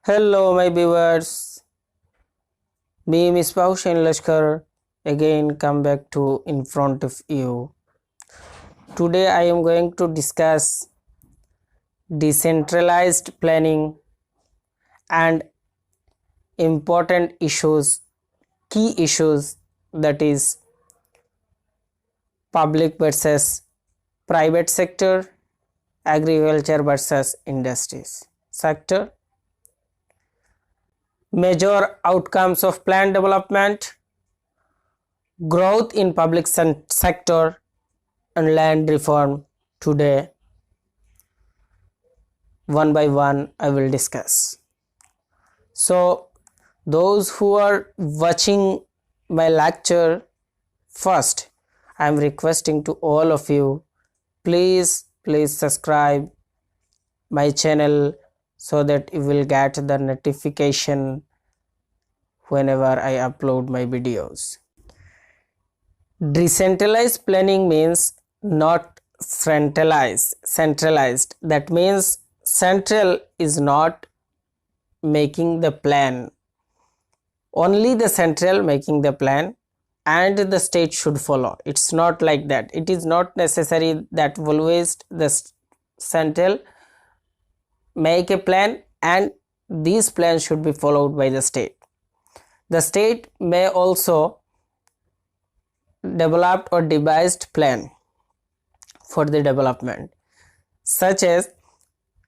Hello, my viewers. Me, Miss Paushin Lashkar, again come back to in front of you. Today, I am going to discuss decentralized planning and important issues, key issues, that is public versus private sector, agriculture versus industries sector, major outcomes of plan development, growth in public sector, and land reform. Today, one by one, I will discuss. So, those who are watching my lecture, first, I am requesting to all of you, please subscribe my channel so that you will get the notification whenever I upload my videos. Decentralized planning means not centralized. That means central is not making the plan, only the central making the plan and the state should follow. It's not like that. It is not necessary that always the central make a plan and these plans should be followed by the state. The state may also develop or devised plan for the development, such as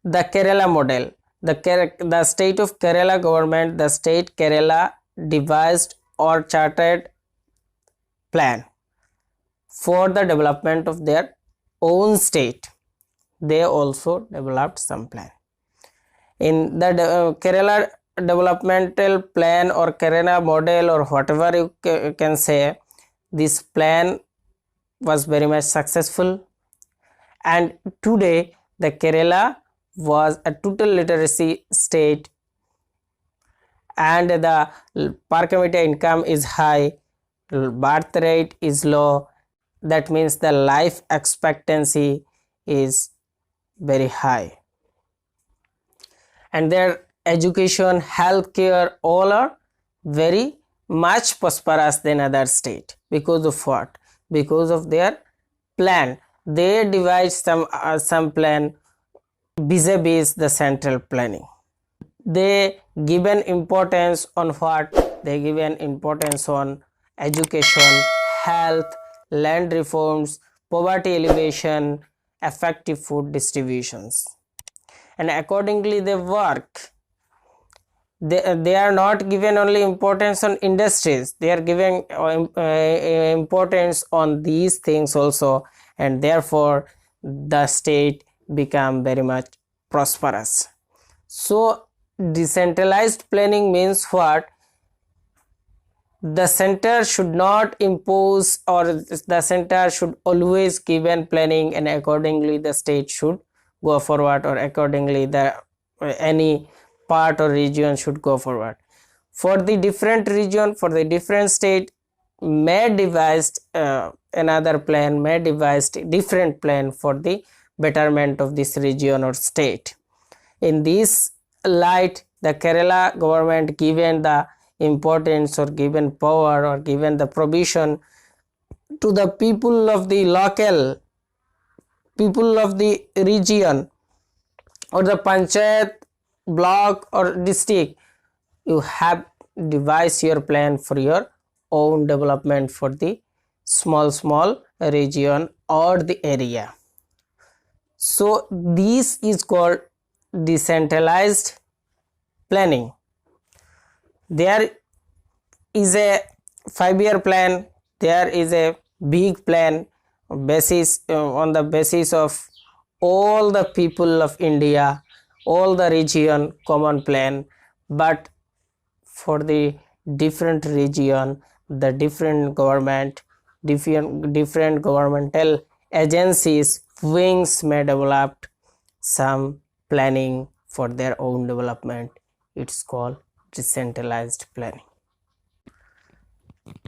the Kerala model. The state of Kerala government, the state Kerala devised or chartered plan for the development of their own state. They also developed some plan. In the Kerala developmental plan or Kerala model or whatever you can say, this plan was very much successful, and today the Kerala was a total literacy state and the per capita income is high, birth rate is low. That means the life expectancy is very high, and their education, healthcare, all are very much prosperous than other state. Because of what? Because of their plan. They devise some plan vis-a-vis the central planning. They given importance on what? They given importance on education, health, land reforms, poverty alleviation, effective food distributions, and accordingly they work. They are not given only importance on industries, they are giving importance on these things also, and therefore the state become very much prosperous. So decentralized planning means what? The center should not impose, or the center should always given planning, and accordingly the state should go forward, or accordingly the any part or region should go forward. For the different region, for the different state, may devise another plan, may devise different plan for the betterment of this region or state. In this light, the Kerala government given the importance or given power or given the provision to the people of the local, people of the region or the panchayat, block or district. You have devise your plan for your own development for the small region or the area. So this is called decentralized planning. There is a 5-year plan, there is a big plan basis on the basis of all the people of India, all the region common plan, but for the different region, the different government, different governmental agencies, wings may develop some planning for their own development. It's called decentralized planning.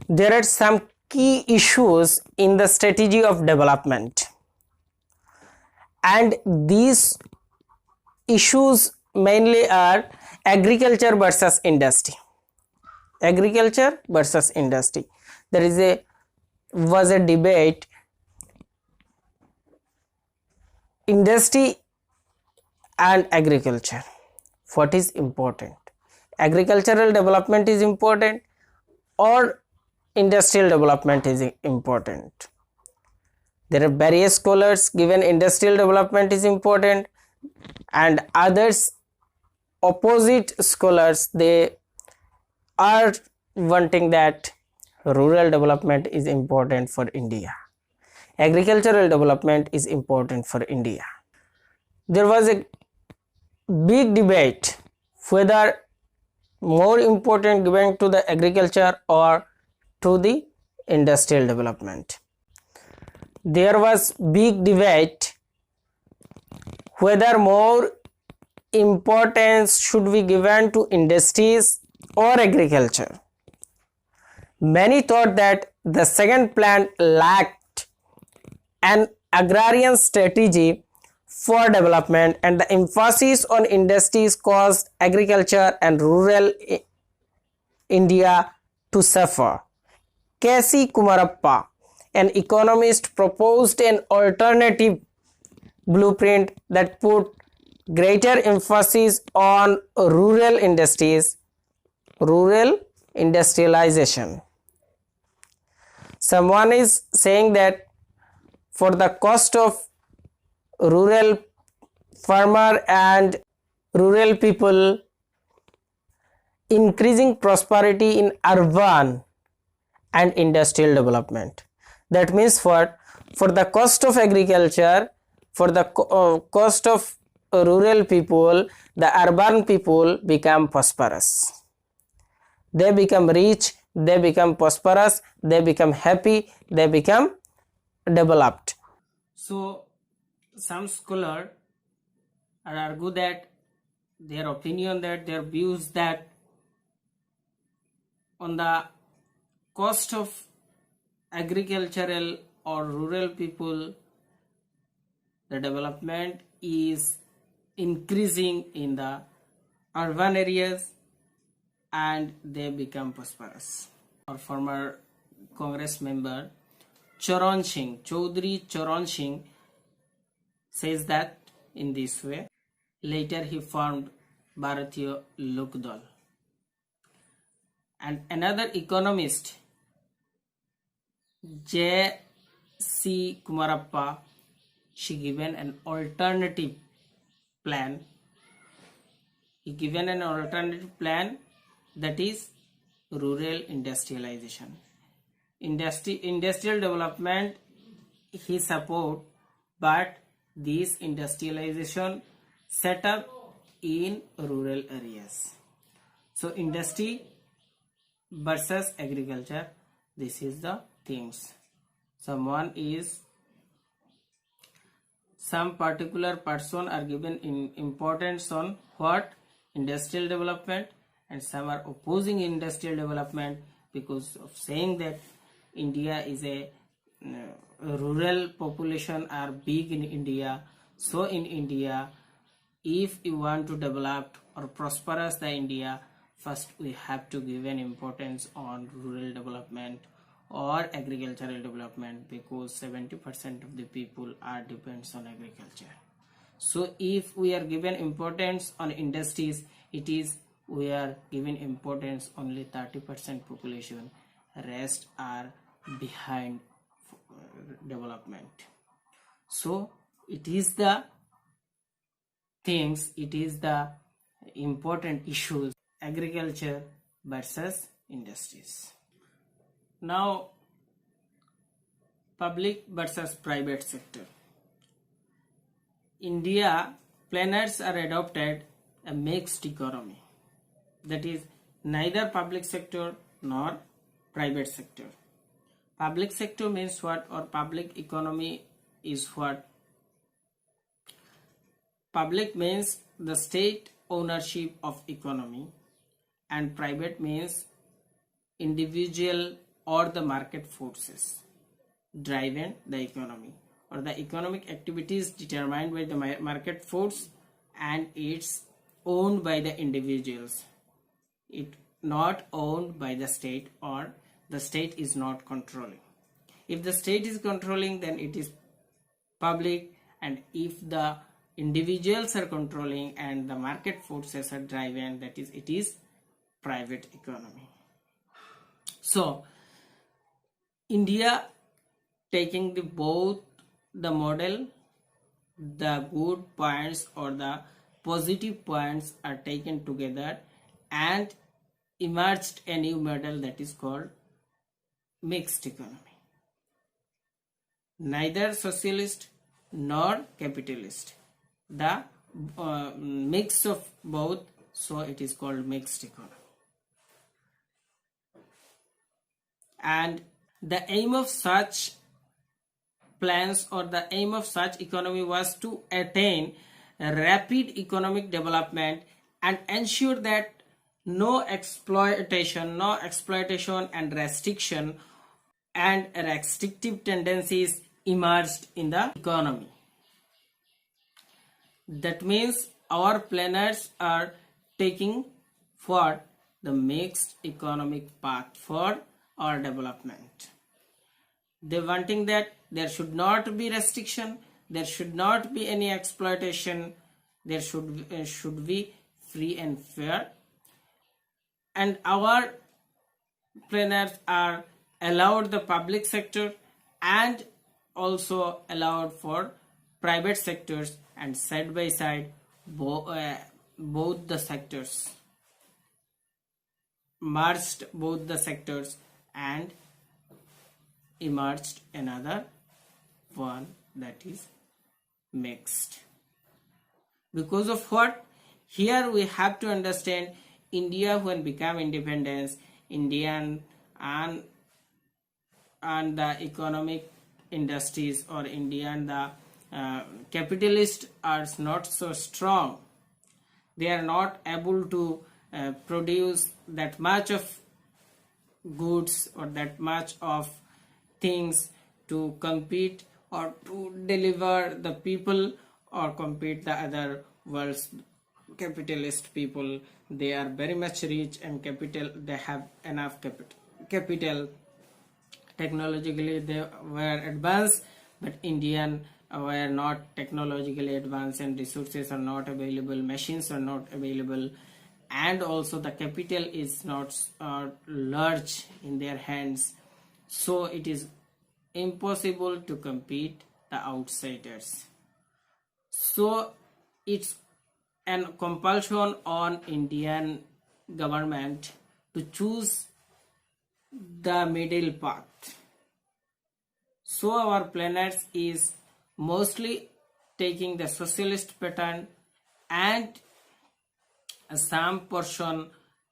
There are some key issues in the strategy of development, and these issues mainly are agriculture versus industry. Agriculture versus industry. There was a debate. Industry and agriculture. What is important? Agricultural development is important or industrial development is important? There are various scholars given industrial development is important, and others opposite scholars they are wanting that rural development is important for India. Agricultural development is important for India. There was a big debate whether more important given to the agriculture or to the industrial development. There was big debate whether more importance should be given to industries or agriculture. Many thought that the second plan lacked an agrarian strategy for development, and the emphasis on industries caused agriculture and rural India to suffer. K.C. Kumarappa, an economist, proposed an alternative blueprint that put greater emphasis on rural industries, rural industrialization. Someone is saying that for the cost of rural farmer and rural people, increasing prosperity in urban and industrial development. That means for the cost of agriculture, for the cost of rural people, the urban people become prosperous. They become rich, they become prosperous, they become happy, they become developed. So some scholars argue that their opinion, that their views, that on the cost of agricultural or rural people, the development is increasing in the urban areas and they become prosperous. Our former Congress member Chaudhry Charan Singh says that in this way. Later he formed Bharatiya Lok Dal. And another economist, J.C. Kumarappa, she given an alternative plan. He given an alternative plan, that is rural industrialization. Industrial development he support, but this industrialization set up in rural areas. So industry versus agriculture, this is the things. Some particular person are given importance on what? Industrial development, and some are opposing industrial development because of saying that India is a rural population are big in India. So in India, if you want to develop or prosperous the India, first we have to give an importance on rural development or agricultural development, because 70% of the people are depends on agriculture. So if we are given importance on industries, it is we are giving importance only 30% population, rest are behind development. So it is the things, it is the important issues, agriculture versus industries. Now public versus private sector. India planners are adopted a mixed economy, that is neither public sector nor private sector. Public sector means what, or public economy is what? Public means the state ownership of economy, and private means individual or the market forces driving the economy, or the economic activities determined by the market force and its owned by the individuals, it not owned by the state, or the state is not controlling. If the state is controlling, then it is public, and if the individuals are controlling and the market forces are driving, that is, it is private economy. So India taking both the model, the good points or the positive points are taken together and emerged a new model that is called mixed economy. Neither socialist nor capitalist, the mix of both, so it is called mixed economy. And the aim of such plans or the aim of such economy was to attain rapid economic development and ensure that no exploitation and restriction and restrictive tendencies emerged in the economy. That means our planners are taking for the mixed economic path for our development. They wanting that there should not be restriction, there should not be any exploitation, there should be free and fair, and our planners are allowed the public sector and also allowed for private sectors, and side by side both the sectors merged, both the sectors, and emerged another one that is mixed. Because of what? Here we have to understand India when became independence, Indian and the economic industries or Indian the capitalists are not so strong. They are not able to produce that much of goods or that much of things to compete or to deliver the people or compete the other world's capitalist people. They are very much rich and capital, they have enough capital. Technologically they were advanced, but Indian were not technologically advanced, and resources are not available, machines are not available, and also the capital is not large in their hands, so it is impossible to compete the outsiders. So it's an compulsion on Indian government to choose the middle path. So our planners is mostly taking the socialist pattern, and some portion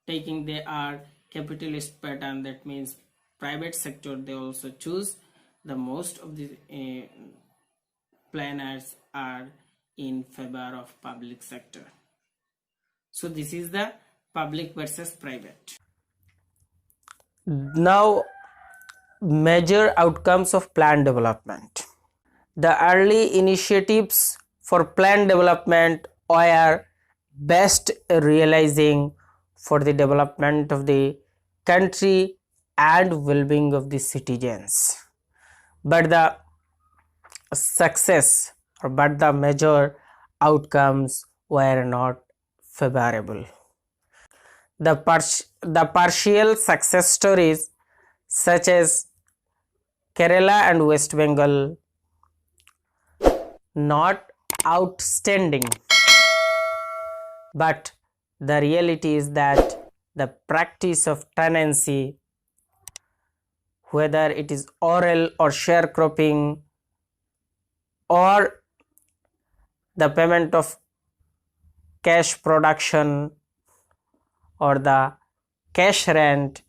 taking their capitalist pattern. That means private sector they also choose. The most of the planners are in favor of public sector. So this is the public versus private. Now, major outcomes of plan development. The early initiatives for plan development were best realizing for the development of the country and well-being of the citizens. But the success but the major outcomes were not favorable. The partial success stories such as Kerala and West Bengal not outstanding, but the reality is that the practice of tenancy, whether it is oral or sharecropping or the payment of cash production or the cash rent,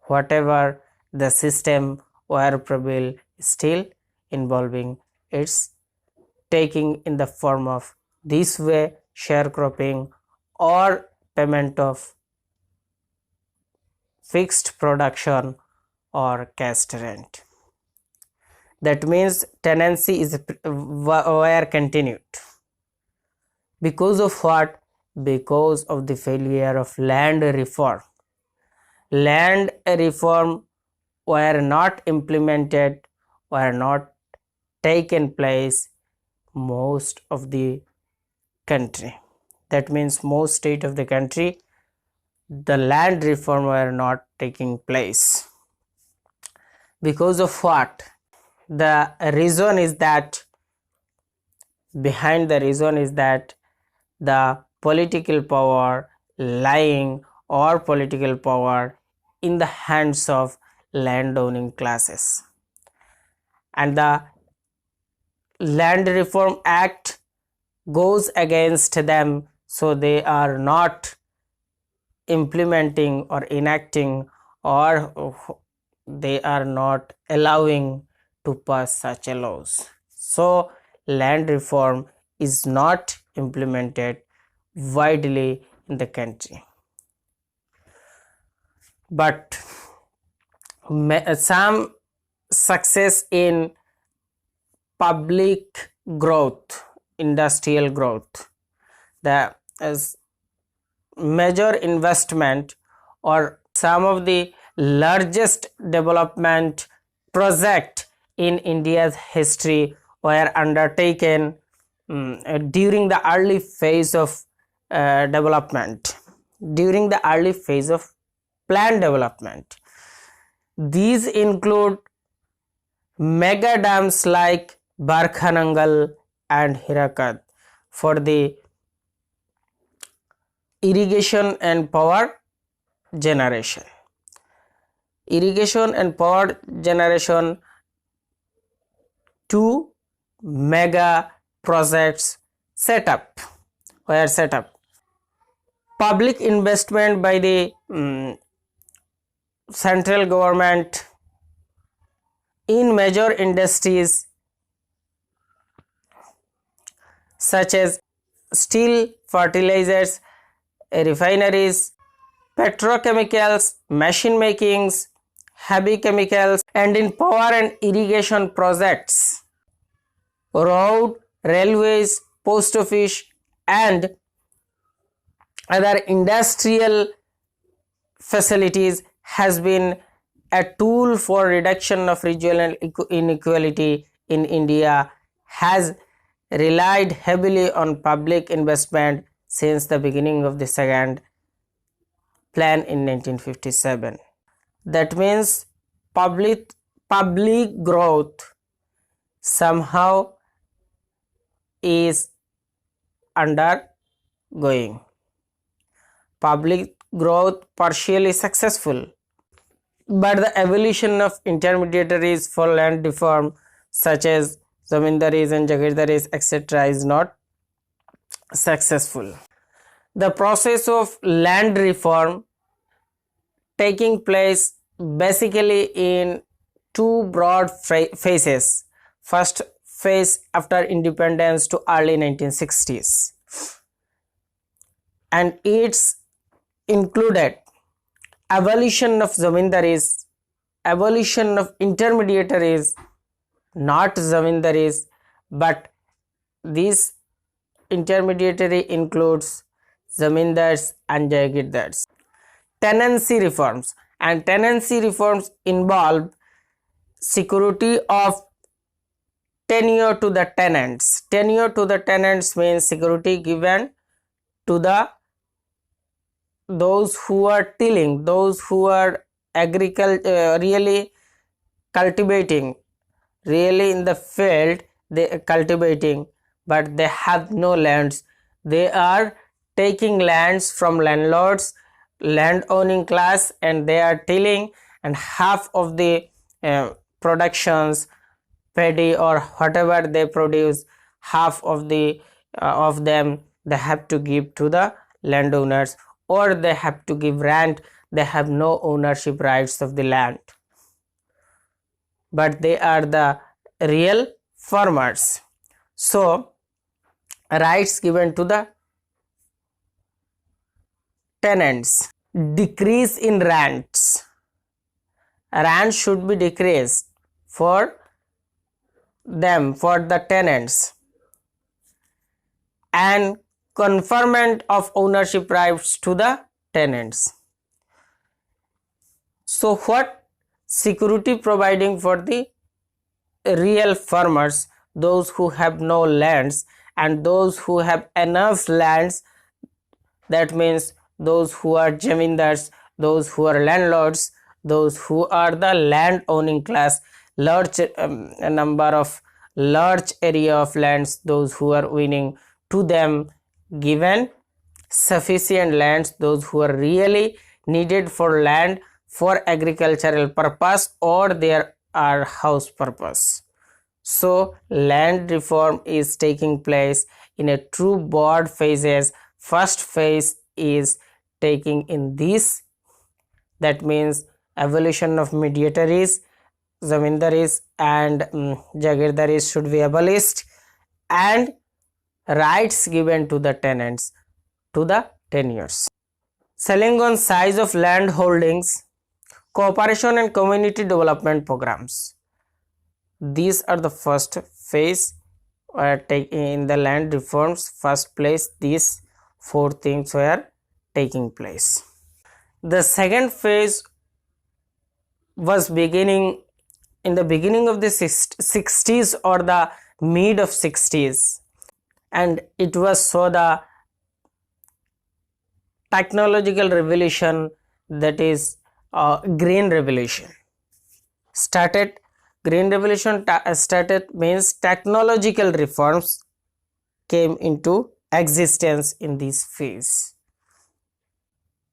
whatever the system were prevail, still involving its taking in the form of this way sharecropping or payment of fixed production or cash rent. That means tenancy is were continued. Because of what? because of the failure of land reform. Land reform were not implemented, were not taken place most of the country. That means most state of the country, the land reform were not taking place. Because of what? The reason is that behind the reason is that the political power lying or political power in the hands of landowning classes, and the land reform act goes against them, so they are not implementing or enacting, or they are not allowing to pass such a laws. So land reform is not implemented widely in the country. But some success in public growth, industrial growth, the major investment or some of the largest development project in India's history were undertaken during the early phase of development, during the early phase of planned development. These include mega dams like Barkhanangal and Hirakud for the irrigation and power generation. Irrigation and power generation, two mega projects were set up. Public investment by the central government in major industries such as steel, fertilizers, refineries, petrochemicals, machine makings, heavy chemicals, and in power and irrigation projects, road, railways, post office, and other industrial facilities has been a tool for reduction of regional inequality in India, has relied heavily on public investment since the beginning of the second plan in 1957. That means public growth somehow is undergoing. Public growth partially successful, but the evolution of intermediaries for land reform such as zamindaris and jagirdaris etc. is not successful. The process of land reform taking place basically in two broad phases. First phase after independence to early 1960s, and it's included abolition of zamindaris, abolition of intermediaries, not zamindaris, but this intermediary includes zamindars and jagirdars. Tenancy reforms, and tenancy reforms involve security of tenure to the tenants. Tenure to the tenants means security given to those who are tilling, those who are really cultivating, really in the field they are cultivating, but they have no lands. They are taking lands from landlords, land owning class, and they are tilling, and half of the productions, paddy or whatever they produce, half of them they have to give to the landowners, or they have to give rent. They have no ownership rights of the land, but they are the real farmers. So rights given to the tenants. Decrease in rents. Rent should be decreased for them, for the tenants, and conferment of ownership rights to the tenants. So what security providing for the real farmers, those who have no lands, and those who have enough lands, that means those who are jamindars, those who are landlords, those who are the land owning class, large number of large area of lands, those who are winning, to them given sufficient lands, those who are really needed for land for agricultural purpose or their are house purpose. So land reform is taking place in a true broad phases. First phase is taking in this, that means abolition of mediatories, zamindaris and jagirdaris should be abolished, and rights given to the tenants to the tenures. Selling on size of land holdings, cooperation and community development programs. These are the first phase in the land reforms. First place, these four things were taking place. The second phase was beginning in the beginning of the 60s or the mid of 60s, and it was so the technological revolution, that is green revolution started. Green revolution started means technological reforms came into existence in this phase.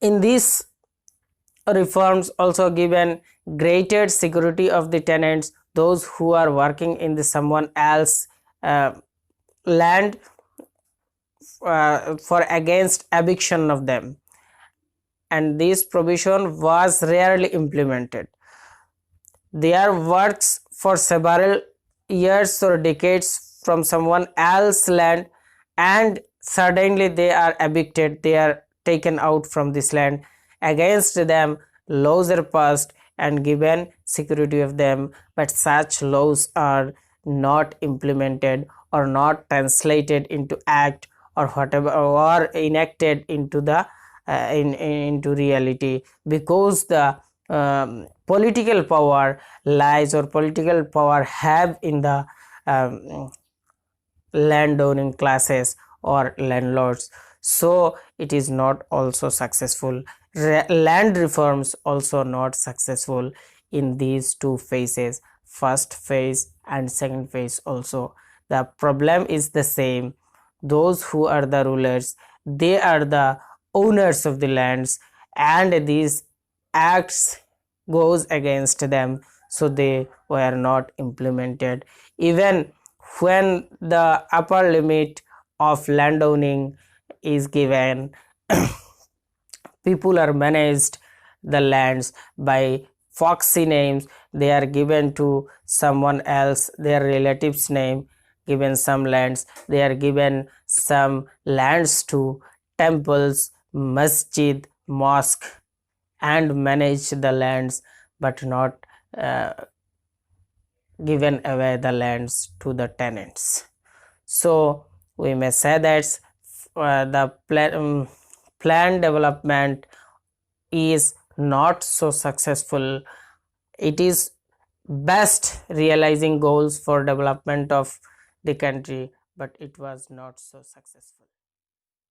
In these reforms also given greater security of the tenants, those who are working in the someone else land for against eviction of them, and this provision was rarely implemented. Their works for several years or decades from someone else's land, and suddenly they are evicted, they are taken out from this land. Against them laws are passed and given security of them, but such laws are not implemented or not translated into act or whatever, or enacted into the into reality, because the political power lies or political power have in the landowning classes or landlords. So it is not also successful. Land reforms also not successful in these two phases, first phase and second phase also. The problem is the same. Those who are the rulers, they are the owners of the lands, and these acts goes against them, so they were not implemented. Even when the upper limit of landowning is given, people are managed the lands by foxy names. They are given to someone else, their relatives name, given some lands. They are given some lands to temples, masjid, mosque, and manage the lands, but not given away the lands to the tenants. So we may say that the plan development is not so successful. It is best realizing goals for development of the country, but it was not so successful.